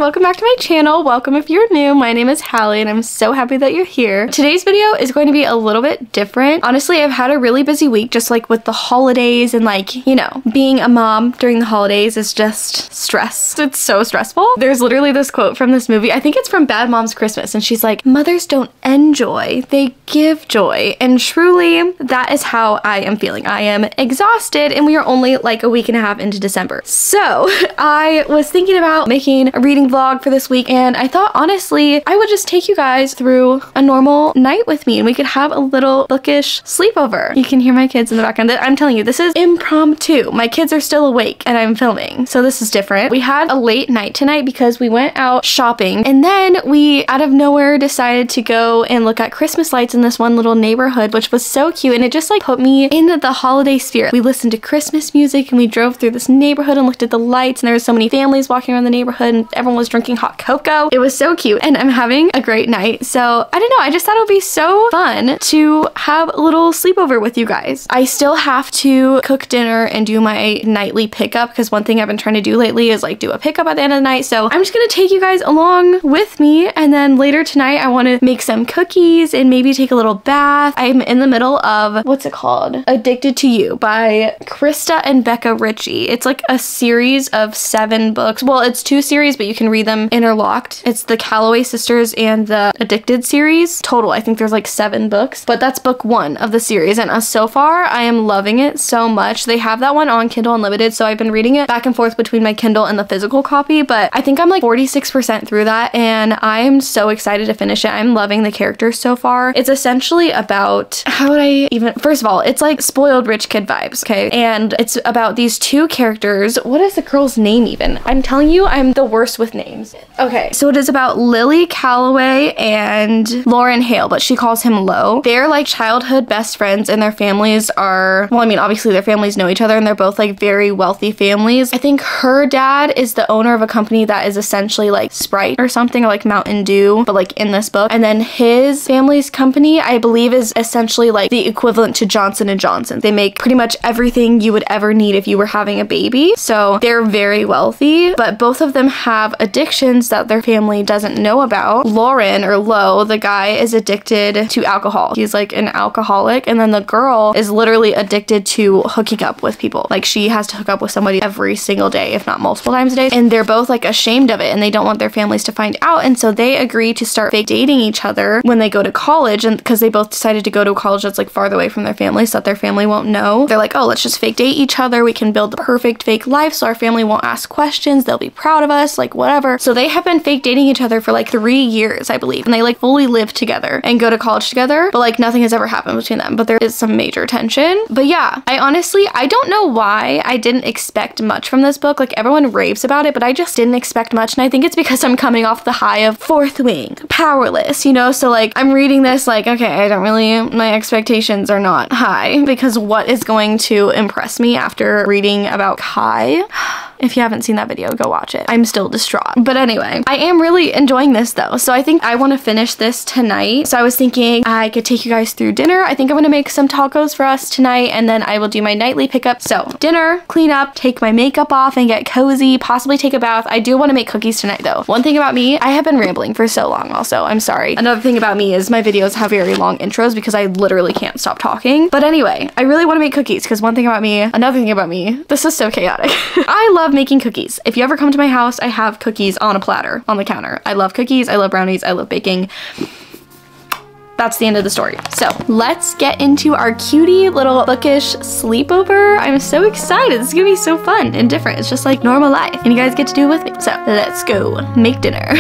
welcome back to my channel. Welcome if you're new. My name is Hallie and I'm so happy that you're here. Today's video is going to be a little bit different. Honestly, I've had a really busy week just like with the holidays and like, you know, being a mom during the holidays is just stress. It's so stressful. There's literally this quote from this movie. I think it's from Bad Moms Christmas, and she's like, mothers don't end joy, they give joy. And truly, that is how I am feeling. I am exhausted and we are only like a week and a half into December. So I was thinking about making a reading vlog for this week, and I thought honestly I would just take you guys through a normal night with me and we could have a little bookish sleepover. You can hear my kids in the background. I'm telling you, this is impromptu. My kids are still awake and I'm filming, so this is different. We had a late night tonight because we went out shopping, and then we out of nowhere decided to go and look at Christmas lights in this one little neighborhood, which was so cute, and it just like put me in the holiday spirit. We listened to Christmas music and we drove through this neighborhood and looked at the lights, and there were so many families walking around the neighborhood and everyone was drinking hot cocoa. It was so cute and I'm having a great night. So I don't know, I just thought it would be so fun to have a little sleepover with you guys. I still have to cook dinner and do my nightly pickup, because one thing I've been trying to do lately is like do a pickup at the end of the night. So I'm just gonna take you guys along with me, and then later tonight I want to make some cookies and maybe take a little bath. I'm in the middle of, what's it called? Addicted to You by Krista and Becca Ritchie. It's like a series of 7 books. Well, it's 2 series, but you can read them interlocked. It's the Calloway sisters and the Addicted series. Total, I think there's like 7 books, but that's book 1 of the series, and so far I am loving it so much. They have that one on Kindle Unlimited, so I've been reading it back and forth between my Kindle and the physical copy, but I think I'm like 46% through that and I am so excited to finish it. I'm loving the characters so far. It's essentially about, how would I even, first of all, it's like spoiled rich kid vibes, okay? And it's about these 2 characters. What is the girl's name even? I'm telling you, I'm the worst with names. Okay, so it is about Lily Calloway and Lauren Hale, but she calls him Lo. They're like childhood best friends, and their families are, well, I mean, obviously their families know each other and they're both like very wealthy families. I think her dad is the owner of a company that is essentially like Sprite or something, or like Mountain Dew, but like in this book. And then his family's company, I believe, is essentially like the equivalent to Johnson & Johnson. They make pretty much everything you would ever need if you were having a baby. So they're very wealthy, but both of them have addictions that their family doesn't know about. Lauren, or Lo, the guy, is addicted to alcohol. He's like an alcoholic, and then the girl is literally addicted to hooking up with people. Like she has to hook up with somebody every single day, if not multiple times a day, and they're both like ashamed of it and they don't want their families to find out, and so they agree to start fake dating each other when they go to college, and because they both decided to go to a college that's like farther away from their family so that their family won't know. They're like, oh, let's just fake date each other. We can build the perfect fake life so our family won't ask questions. They'll be proud of us, like whatever. So they have been fake dating each other for like 3 years, I believe, and they like fully live together and go to college together, but like nothing has ever happened between them, but there is some major tension. But yeah, I don't know why I didn't expect much from this book. Like everyone raves about it, but I just didn't expect much, and I think it's because I'm coming off the high of Fourth Wing, Powerless, you know? So like I'm reading this like, okay, my expectations are not high, because what is going to impress me after reading about Kai? If you haven't seen that video, go watch it. I'm still distraught. But anyway, I am really enjoying this though. So I think I want to finish this tonight. So I was thinking I could take you guys through dinner. I think I'm going to make some tacos for us tonight, and then I will do my nightly pickup. So dinner, clean up, take my makeup off and get cozy, possibly take a bath. I do want to make cookies tonight though. One thing about me, I have been rambling for so long also. I'm sorry. Another thing about me is my videos have very long intros because I literally can't stop talking. But anyway, I really want to make cookies because another thing about me, this is so chaotic. I love making cookies. If you ever come to my house, I have cookies on a platter on the counter. I love cookies, I love brownies, I love baking. That's the end of the story. So let's get into our cutie little bookish sleepover. I'm so excited. This is gonna be so fun and different. It's just like normal life and you guys get to do it with me. So let's go make dinner.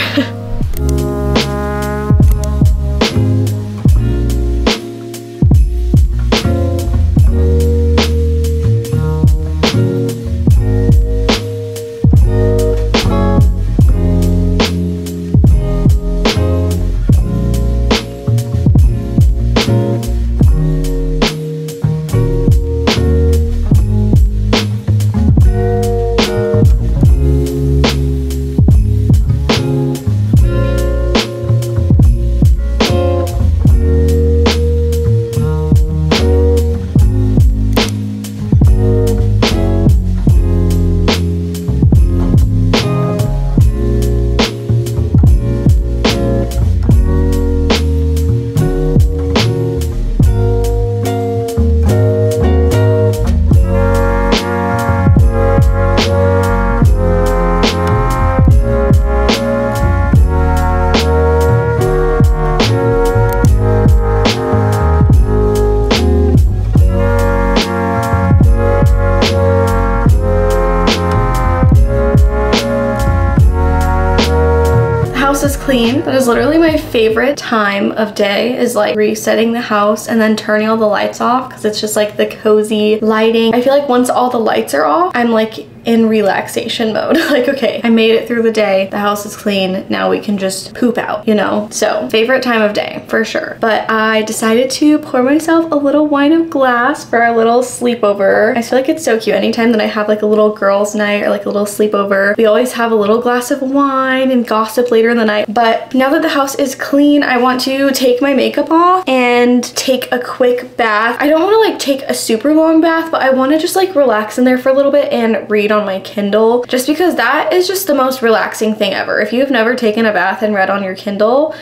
morning. That is literally my favorite time of day, is like resetting the house and then turning all the lights off, because it's just like the cozy lighting. I feel like once all the lights are off, I'm like in relaxation mode. Like, okay, I made it through the day, the house is clean, now we can just poop out, you know? So favorite time of day for sure. But I decided to pour myself a little wine of glass for our little sleepover. I feel like it's so cute. Anytime that I have like a little girls night or like a little sleepover, we always have a little glass of wine and gossip later in the night. But now that the house is clean, I want to take my makeup off and take a quick bath. I don't want to like take a super long bath, but I want to just like relax in there for a little bit and read on my Kindle, just because that is just the most relaxing thing ever. If you've never taken a bath and read on your Kindle,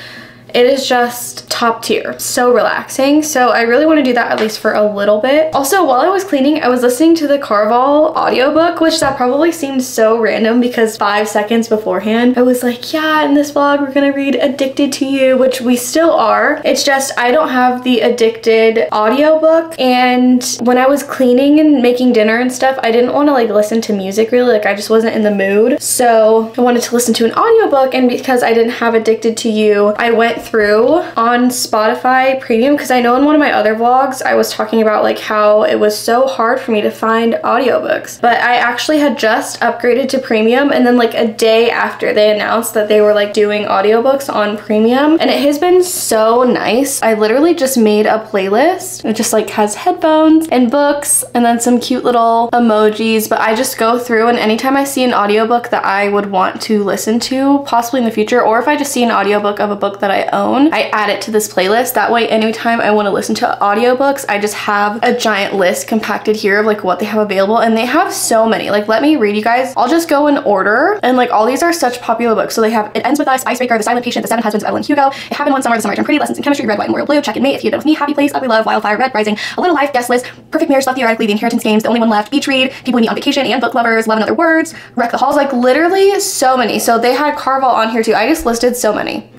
it is just top tier, so relaxing. So I really want to do that at least for a little bit. Also, while I was cleaning, I was listening to the Carval audiobook, which that probably seemed so random because 5 seconds beforehand I was like, yeah, in this vlog we're gonna read Addicted to You, which we still are. It's just I don't have the Addicted audiobook, and when I was cleaning and making dinner and stuff, I didn't want to like listen to music really, like I just wasn't in the mood. So I wanted to listen to an audiobook, and because I didn't have Addicted to You, I went through on Spotify Premium, because I know in one of my other vlogs I was talking about like how it was so hard for me to find audiobooks, but I actually had just upgraded to Premium, and then like a day after they announced that they were like doing audiobooks on Premium, and it has been so nice. I literally just made a playlist. It just like has headphones and books and then some cute little emojis, but I just go through, and anytime I see an audiobook that I would want to listen to possibly in the future, or if I just see an audiobook of a book that I own, I add it to this playlist. That way anytime I want to listen to audiobooks, I just have a giant list compacted here of like what they have available, and they have so many. Like, let me read you guys. I'll just go in order, and like all these are such popular books. So they have It Ends With Us, Icebreaker, The Silent Patient, The Seven Husbands of Evelyn Hugo, It Happened One Summer, The Summer Turned Pretty, Lessons in Chemistry, Red, White, and Royal Blue, Check and Mate, If You'd Been With Me, Happy Place, Ugly Love, Wildfire, Red Rising, A Little Life, Guest List, Perfect Marriage, Love Theoretically, The Inheritance Games, The Only One Left, Beach Read, People We Meet on Vacation, and Book Lovers, Love in Other Words, Wreck the Halls. Like literally so many. So they had Carval on here too. I just listed so many.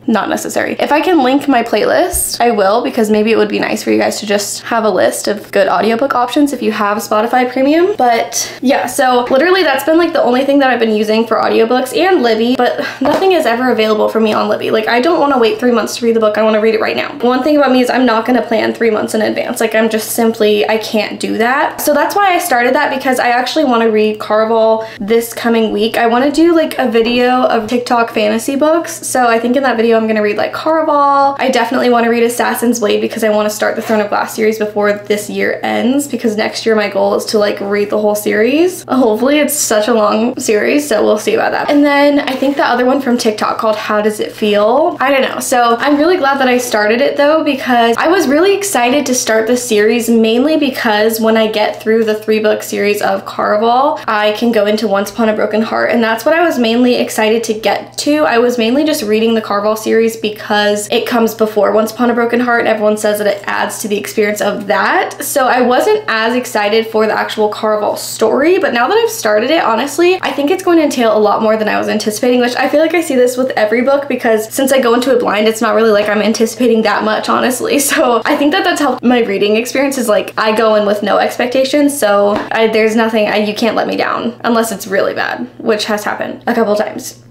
Not necessary. If I can link my playlist, I will, because maybe it would be nice for you guys to just have a list of good audiobook options if you have Spotify Premium. But yeah, so literally that's been like the only thing that I've been using for audiobooks, and Libby, but nothing is ever available for me on Libby. Like, I don't want to wait 3 months to read the book. I want to read it right now. One thing about me is I'm not going to plan 3 months in advance. Like, I'm just simply, I can't do that. So that's why I started that, because I actually want to read Carval this coming week. I want to do like a video of TikTok fantasy books. So I think in that video I'm gonna read like Carval. I definitely want to read Assassin's Blade, because I want to start the Throne of Glass series before this year ends, because next year my goal is to like read the whole series. Hopefully, it's such a long series, so we'll see about that. And then I think the other one from TikTok called How Does It Feel? I don't know. So I'm really glad that I started it though, because I was really excited to start this series, mainly because when I get through the 3-book series of Carval, I can go into Once Upon a Broken Heart, and that's what I was mainly excited to get to. I was mainly just reading the Carval series because it comes before Once Upon a Broken Heart, and everyone says that it adds to the experience of that. So I wasn't as excited for the actual Carval story, but now that I've started it, honestly, I think it's going to entail a lot more than I was anticipating, which I feel like I see this with every book, because since I go into it blind, it's not really like I'm anticipating that much, honestly. So I think that that's helped my reading experience, is like I go in with no expectations, so there's nothing, you can't let me down unless it's really bad, which has happened a couple times.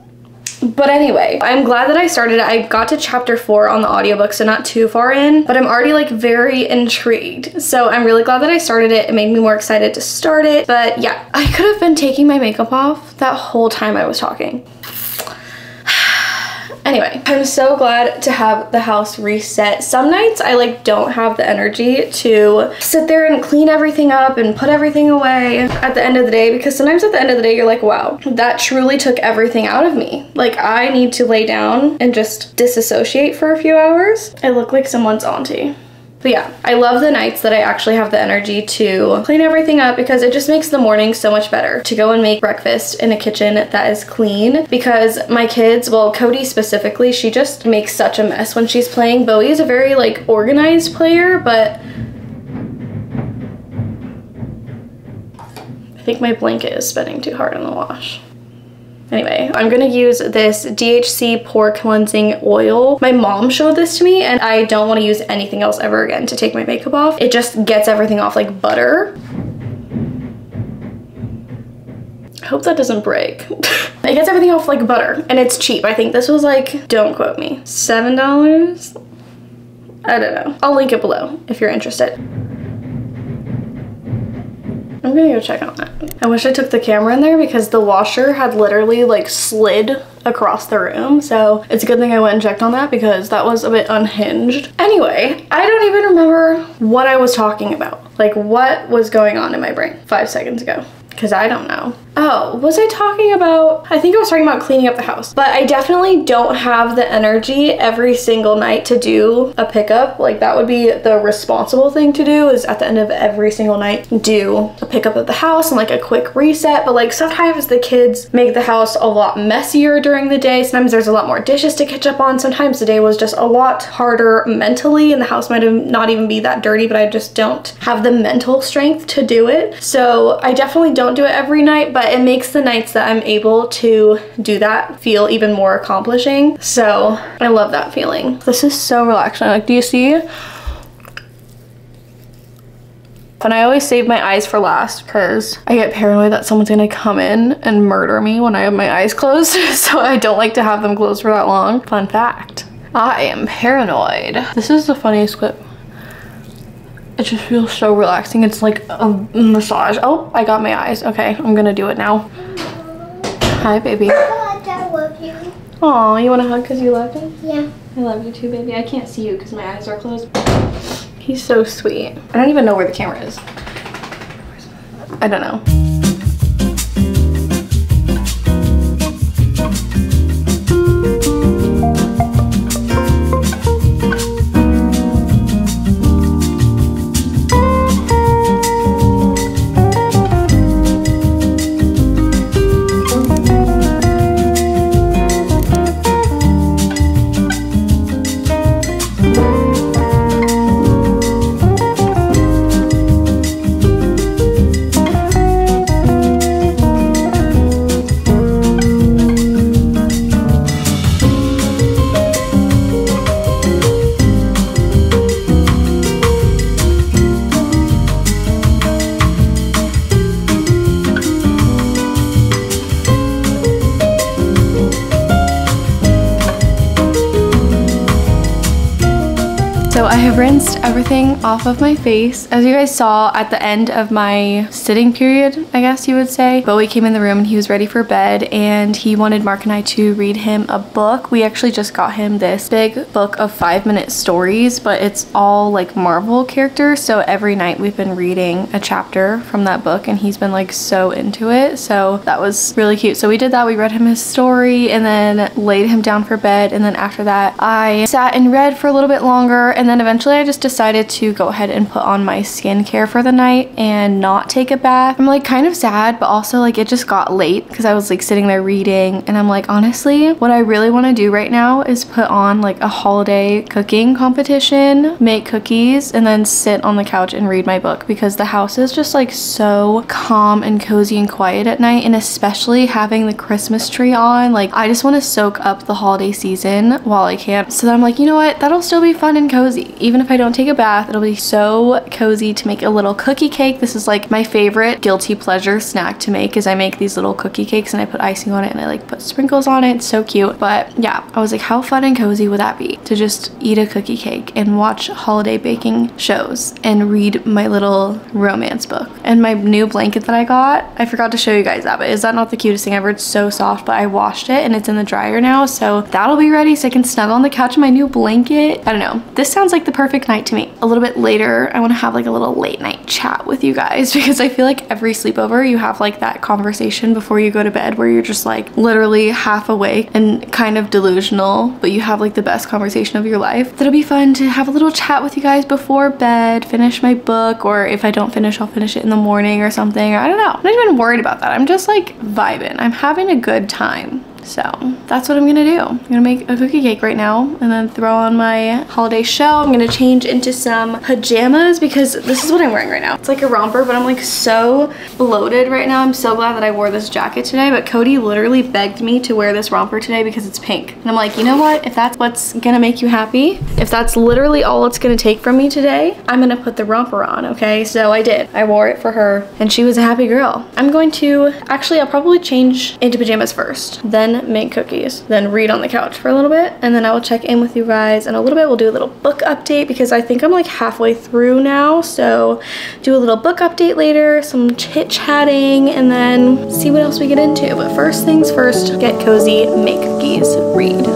But anyway, I'm glad that I started it. I got to chapter 4 on the audiobook, so not too far in, but I'm already like very intrigued. So I'm really glad that I started it. It made me more excited to start it. But yeah, I could have been taking my makeup off that whole time I was talking. Anyway, I'm so glad to have the house reset. Some nights I like don't have the energy to sit there and clean everything up and put everything away at the end of the day, because sometimes at the end of the day you're like, wow, that truly took everything out of me. Like, I need to lay down and just disassociate for a few hours. I look like someone's auntie. But yeah, I love the nights that I actually have the energy to clean everything up, because it just makes the morning so much better to go and make breakfast in a kitchen that is clean, because my kids, well, Cody specifically, she just makes such a mess when she's playing. Bowie is a very like organized player, but I think my blanket is spinning too hard in the wash. Anyway, I'm gonna use this DHC pore cleansing oil. My mom showed this to me, and I don't want to use anything else ever again to take my makeup off. It just gets everything off like butter. I hope that doesn't break. It gets everything off like butter and it's cheap. I think this was like, don't quote me, $7? I don't know. I'll link it below if you're interested. I'm gonna go check on that. I wish I took the camera in there because the washer had literally like slid across the room. So it's a good thing I went and checked on that because that was a bit unhinged. Anyway, I don't even remember what I was talking about. Like what was going on in my brain 5 seconds ago. Because I don't know. Oh, was I talking about, I think I was talking about cleaning up the house. But I definitely don't have the energy every single night to do a pickup. Like that would be the responsible thing to do, is at the end of every single night do a pickup of the house and like a quick reset. But like sometimes the kids make the house a lot messier during the day. Sometimes there's a lot more dishes to catch up on. Sometimes the day was just a lot harder mentally and the house might have not even be that dirty, but I just don't have the mental strength to do it. So I definitely don't do it every night, but it makes the nights that I'm able to do that feel even more accomplishing. So I love that feeling. This is so relaxing. Like, do you see? And I always save my eyes for last because I get paranoid that someone's gonna come in and murder me when I have my eyes closed. So I don't like to have them closed for that long. Fun fact, I am paranoid. This is the funniest clip. It just feels so relaxing. It's like a massage. Oh, I got my eyes. Okay, I'm gonna do it now. Hi, baby. I love you. Aw, you want a hug because you love me? Yeah. I love you too, baby. I can't see you because my eyes are closed. He's so sweet. I don't even know where the camera is. I don't know. So I have rinsed everything off of my face. As you guys saw at the end of my sitting period, I guess you would say, Bowie came in the room and he was ready for bed and he wanted Mark and I to read him a book. We actually just got him this big book of 5-minute stories, but it's all like Marvel characters. So every night we've been reading a chapter from that book and he's been like so into it. So that was really cute. So we did that. We read him his story and then laid him down for bed. And then after that, I sat and read for a little bit longer. And then eventually I just decided to go ahead and put on my skincare for the night and not take a bath. I'm like kind of sad, but also like it just got late because I was like sitting there reading and I'm like, honestly, what I really want to do right now is put on like a holiday cooking competition, make cookies, and then sit on the couch and read my book because the house is just like so calm and cozy and quiet at night. And especially having the Christmas tree on, like I just want to soak up the holiday season while I can. So then I'm like, you know what, that'll still be fun and cozy. Even if I don't take a bath, it'll be so cozy to make a little cookie cake. This is like my favorite guilty pleasure snack to make, is I make these little cookie cakes and I put icing on it and I like put sprinkles on it. It's so cute. But yeah, I was like, how fun and cozy would that be to just eat a cookie cake and watch holiday baking shows and read my little romance book. And my new blanket that I got, I forgot to show you guys that, but is that not the cutest thing ever? It's so soft, but I washed it and it's in the dryer now, so that'll be ready so I can snuggle on the couch in my new blanket. I don't know, this sounds like the perfect night to me. A little bit later, I want to have like a little late night chat with you guys because I feel like every sleepover you have like that conversation before you go to bed where you're just like literally half awake and kind of delusional, but you have like the best conversation of your life. That'll be fun to have a little chat with you guys before bed, finish my book, or if I don't finish, I'll finish it in the morning or something. Or I don't know. I'm not even worried about that. I'm just like vibing. I'm having a good time. So that's what I'm gonna do. I'm gonna make a cookie cake right now and then throw on my holiday show. I'm gonna change into some pajamas because this is what I'm wearing right now. It's like a romper, but I'm like so bloated right now. I'm so glad that I wore this jacket today, but Cody literally begged me to wear this romper today because it's pink. And I'm like, you know what? If that's what's gonna make you happy, if that's literally all it's gonna take from me today, I'm gonna put the romper on, okay? So I did. I wore it for her and she was a happy girl. I'm going to, actually I'll probably change into pajamas first, then make cookies, then read on the couch for a little bit, and then I will check in with you guys in a little bit. We'll do a little book update because I think I'm like halfway through now, so do a little book update later, some chit chatting, and then see what else we get into. But first things first, get cozy, make cookies, read.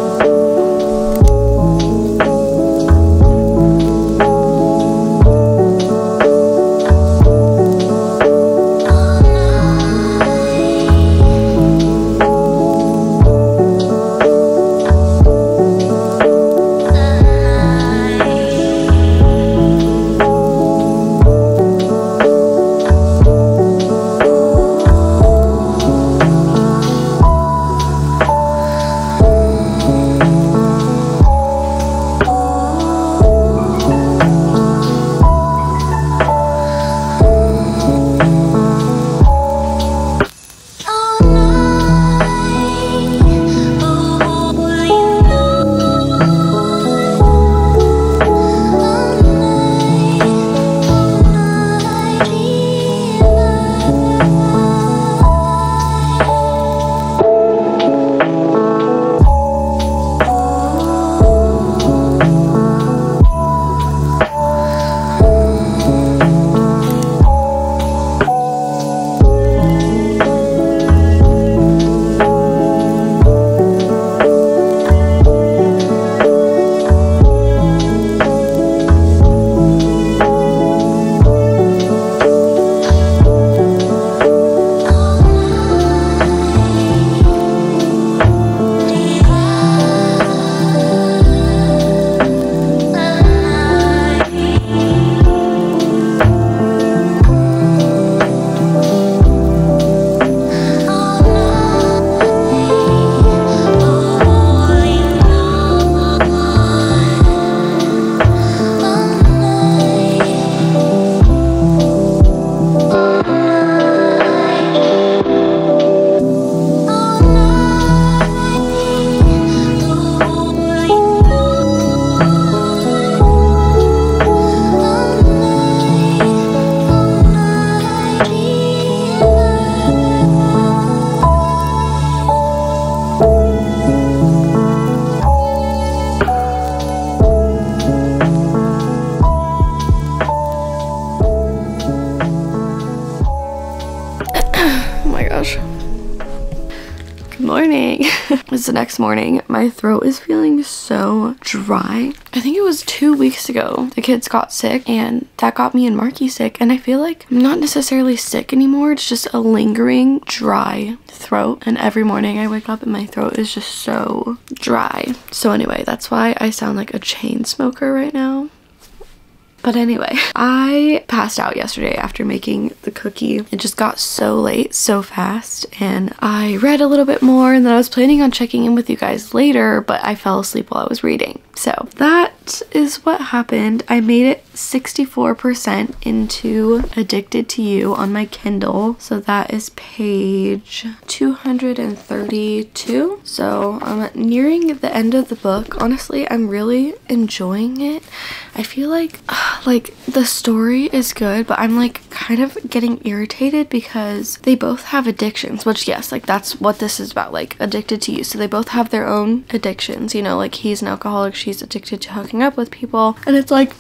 Morning. It's the next morning. My throat is feeling so dry. I think it was 2 weeks ago the kids got sick and that got me and Marky sick, and I feel like I'm not necessarily sick anymore. It's just a lingering dry throat, and every morning I wake up and my throat is just so dry. So anyway, that's why I sound like a chain smoker right now. But anyway, I passed out yesterday after making the cookie. It just got so late so fast, and I read a little bit more, and then I was planning on checking in with you guys later, but I fell asleep while I was reading. So that is what happened. I made it 64% into Addicted to You on my Kindle. So that is page 232. So I'm nearing the end of the book. Honestly, I'm really enjoying it. I feel like the story is good, but I'm like kind of getting irritated because they both have addictions, which yes, like that's what this is about, like addicted to you. So they both have their own addictions, you know, like he's an alcoholic, she's addicted to hooking up with people, and it's like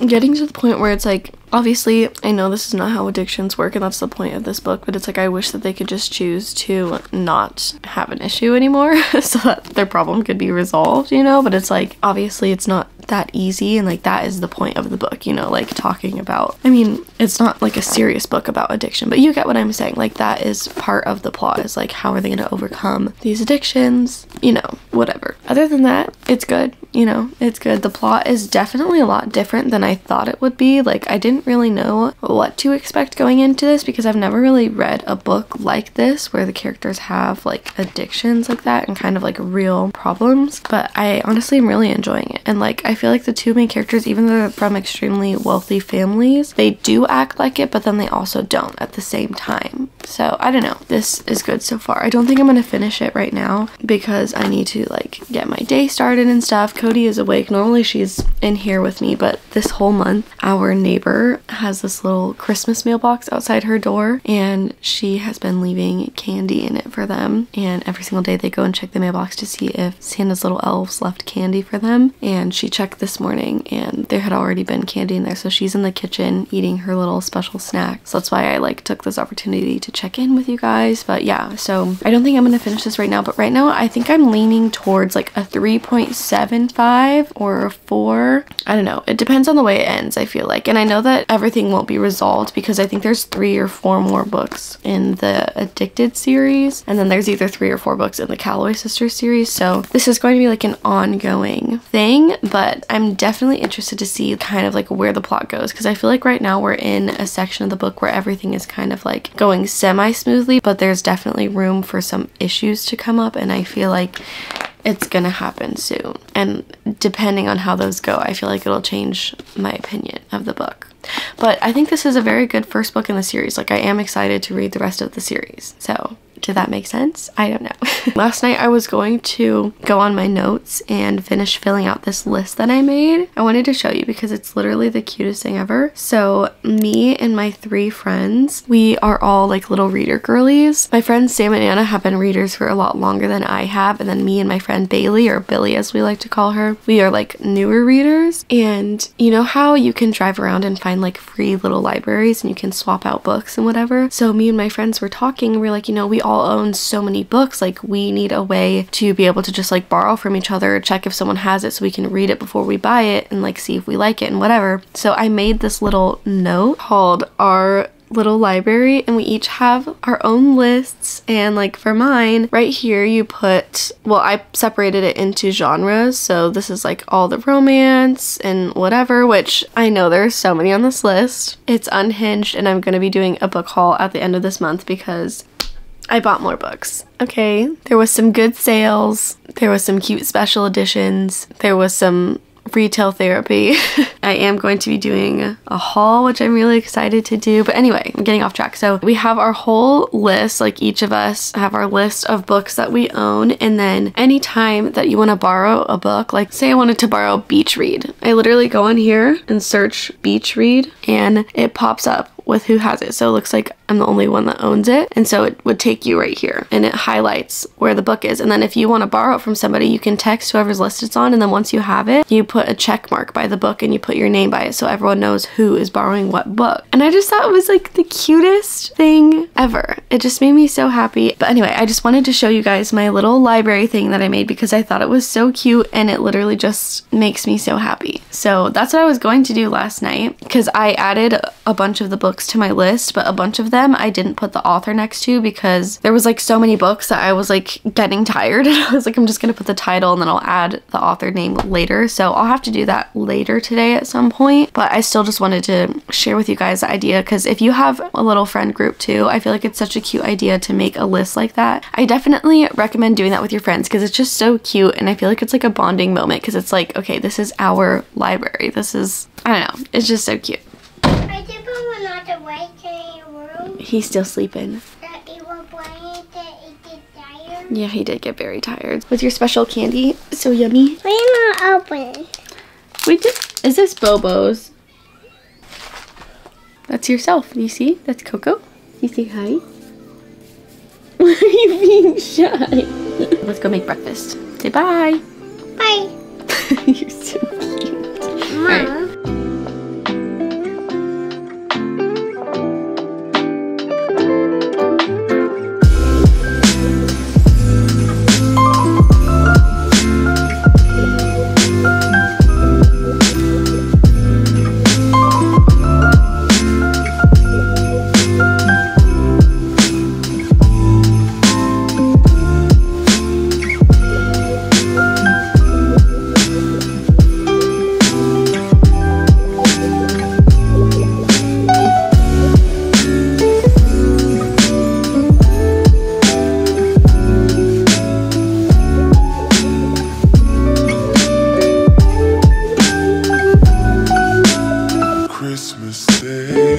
getting to the point where it's like, obviously I know this is not how addictions work and that's the point of this book, but it's like I wish that they could just choose to not have an issue anymore so that their problem could be resolved, you know. But it's like obviously it's not that easy, and like that is the point of the book, you know, like talking about, I mean, it's not like a serious book about addiction, but you get what I'm saying. Like that is part of the plot, is like how are they going to overcome these addictions, you know, whatever. Other than that, it's good. you know, it's good. The plot is definitely a lot different than I thought it would be. Like, I didn't really know what to expect going into this because I've never really read a book like this where the characters have like addictions like that and kind of like real problems. But I honestly am really enjoying it. And like, I feel like the two main characters, even though they're from extremely wealthy families, they do act like it, but then they also don't at the same time. So I don't know. This is good so far. I don't think I'm gonna finish it right now because I need to like get my day started and stuff. Cody is awake. Normally she's in here with me, but this whole month our neighbor has this little Christmas mailbox outside her door and she has been leaving candy in it for them, and every single day they go and check the mailbox to see if Santa's little elves left candy for them. And she checked this morning and there had already been candy in there, so she's in the kitchen eating her little special snack. So that's why I like took this opportunity to check in with you guys. But yeah, so I don't think I'm gonna finish this right now, but right now I think I'm leaning towards like a 3.75 or a 4. I don't know, it depends on the way it ends, I feel like. And I know that everything won't be resolved because I think there's 3 or 4 more books in the Addicted series, and then there's either 3 or 4 books in the Calloway Sisters series. So this is going to be like an ongoing thing, but I'm definitely interested to see kind of like where the plot goes, because I feel like right now we're in a section of the book where everything is kind of like going semi-smoothly, but there's definitely room for some issues to come up, and I feel like it's gonna happen soon. And depending on how those go, I feel like it'll change my opinion of the book. But I think this is a very good first book in the series. Like, I am excited to read the rest of the series. So did that make sense? I don't know. Last night I was going to go on my notes and finish filling out this list that I made. I wanted to show you because it's literally the cutest thing ever. So me and my 3 friends, we are all like little reader girlies. My friends Sam and Anna have been readers for a lot longer than I have, and then me and my friend Bailey, or Billy as we like to call her, we are like newer readers. And you know how you can drive around and find like free little libraries and you can swap out books and whatever? So me and my friends were talking and we were like, you know, we all own so many books, like we need a way to be able to just like borrow from each other, check if someone has it so we can read it before we buy it and like see if we like it and whatever. So I made this little note called Our Little Library, and we each have our own lists. And like for mine right here, you put, well, I separated it into genres, so this is like all the romance and whatever, which I know there's so many on this list. It's unhinged, and I'm gonna be doing a book haul at the end of this month because I bought more books. Okay, there was some good sales, there was some cute special editions, there was some retail therapy. I am going to be doing a haul, which I'm really excited to do. But anyway, I'm getting off track. So we have our whole list, like each of us have our list of books that we own. And then anytime that you want to borrow a book, like say I wanted to borrow Beach Read, I literally go on here and search Beach Read and it pops up with who has it. So it looks like I'm the only one that owns it, and so it would take you right here and it highlights where the book is. And then if you want to borrow it from somebody, you can text whoever's list it's on, and then once you have it, you put a check mark by the book and you put your name by it so everyone knows who is borrowing what book. And I just thought it was like the cutest thing ever. It just made me so happy. But anyway, I just wanted to show you guys my little library thing that I made because I thought it was so cute and it literally just makes me so happy. So that's what I was going to do last night, because I added a bunch of the books to my list, but a bunch of them I didn't put the author next to because there was like so many books that I was like getting tired, and I was like, I'm just gonna put the title and then I'll add the author name later. So I'll have to do that later today at some point, but I still just wanted to share with you guys the idea, because if you have a little friend group too, I feel like it's such a cute idea to make a list like that. I definitely recommend doing that with your friends because it's just so cute, and I feel like it's like a bonding moment because it's like, okay, this is our library. This is, I don't know, it's just so cute. He's still sleeping. Yeah, he did get very tired. With your special candy, so yummy. We're not open. Is this Bobo's? That's yourself. You see? That's Coco. You say hi? Why are you being shy? Let's go make breakfast. Say bye. Bye. You're so cute. Mom. All right. Christmas Day.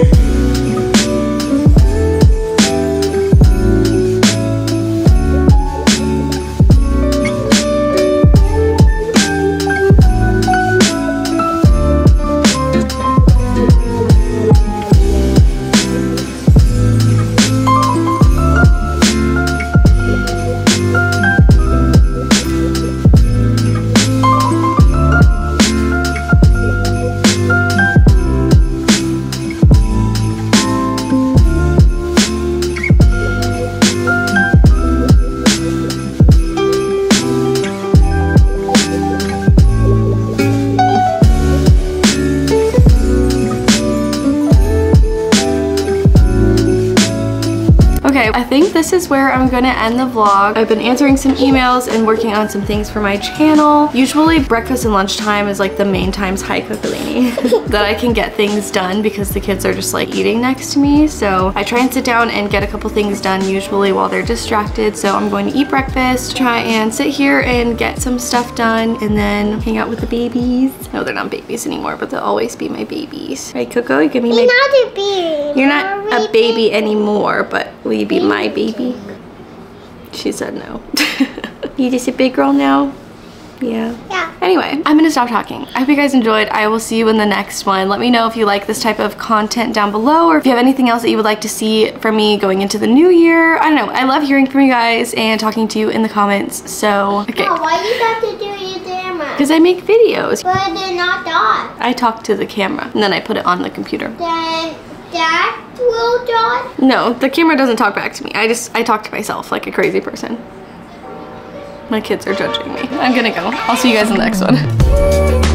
Okay, I think this is where I'm gonna end the vlog. I've been answering some emails and working on some things for my channel. Usually breakfast and lunchtime is like the main times, hi Coccolini, that I can get things done because the kids are just like eating next to me. So I try and sit down and get a couple things done usually while they're distracted. So I'm going to eat breakfast, try and sit here and get some stuff done, and then hang out with the babies. No, they're not babies anymore, but they'll always be my babies. Right, Coco? You give me You're not a baby. You're not a baby anymore, but will you be my baby? She said no. You just a big girl now? Yeah. Yeah. Anyway, I'm gonna stop talking. I hope you guys enjoyed. I will see you in the next one. Let me know if you like this type of content down below, or if you have anything else that you would like to see from me going into the new year. I don't know. I love hearing from you guys and talking to you in the comments. So, okay. No, why you got to do your camera? Because I make videos. But they're not done. I talk to the camera and then I put it on the computer. Then that will done? No, the camera doesn't talk back to me. I talk to myself like a crazy person. My kids are judging me. I'm gonna go. I'll see you guys in the next one.